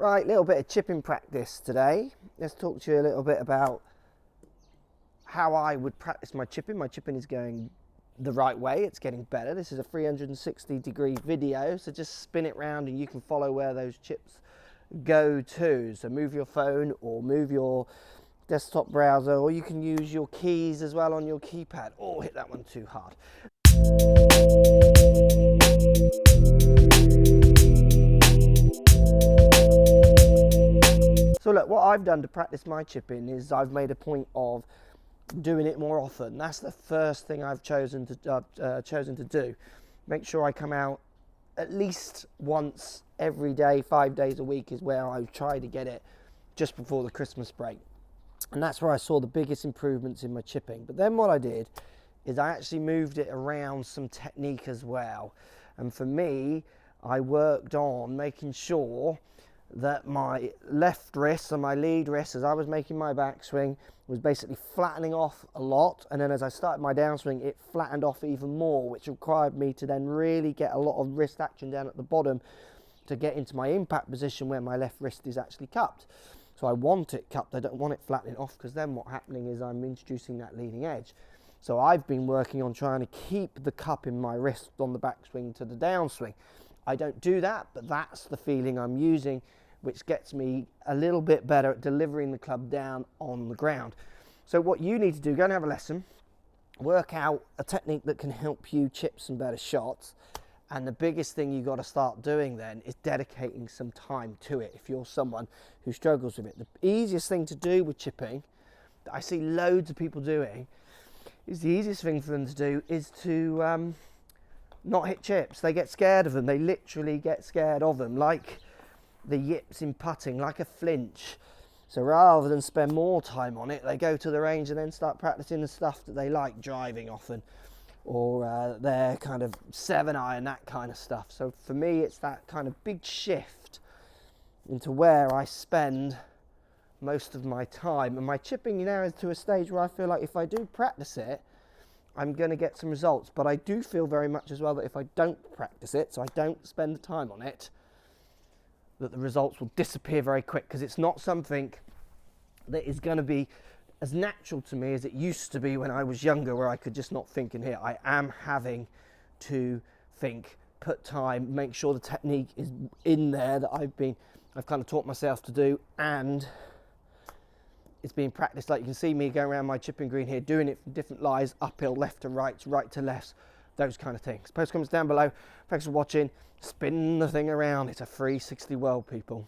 Right, little bit of chipping practice today. Let's talk to you a little bit about how I would practice my chipping. My chipping is going the right way, it's getting better. This is a 360-degree video, so just spin it round and you can follow where those chips go to. So move your phone or move your desktop browser, or you can use your keys as well on your keypad. Oh, hit that one too hard. So look, what I've done to practice my chipping is I've made a point of doing it more often. That's the first thing I've chosen to do. Make sure I come out at least once every day, 5 days a week is where I try to get it just before the Christmas break. And that's where I saw the biggest improvements in my chipping. But then what I did is I actually moved it around some technique as well. And for me, I worked on making sure that my left wrist and my lead wrist, as I was making my backswing, was basically flattening off a lot, and then as I started my downswing, it flattened off even more, which required me to then really get a lot of wrist action down at the bottom to get into my impact position where my left wrist is actually cupped. So I want it cupped, I don't want it flattening off, because then what's happening is I'm introducing that leading edge. So I've been working on trying to keep the cup in my wrist on the backswing to the downswing. I don't do that, but that's the feeling I'm using, which gets me a little bit better at delivering the club down on the ground. So what you need to do, go and have a lesson, work out a technique that can help you chip some better shots. And the biggest thing you've got to start doing then is dedicating some time to it if you're someone who struggles with it. The easiest thing to do with chipping, that I see loads of people doing, is the easiest thing for them to do is to not hit chips. They get scared of them. They literally get scared of them, like the yips in putting, like a flinch. So rather than spend more time on it, they go to the range and then start practicing the stuff that they like, driving often, or their kind of 7-iron, that kind of stuff. So for me, it's that kind of big shift into where I spend most of my time. And my chipping now is to a stage where I feel like if I do practice it, I'm going to get some results. But I do feel very much as well that if I don't practice it, so I don't spend the time on it, that the results will disappear very quick, because it's not something that is going to be as natural to me as it used to be when I was younger, where I could just not think and hit. I am having to think, put time, make sure the technique is in there that I've kind of taught myself to do, and it's being practiced. Like you can see me going around my chipping green here, doing it from different lies, uphill, left to right to left, those kind of things. Post comments down below. Thanks for watching. Spin the thing around. It's a 360 world, people.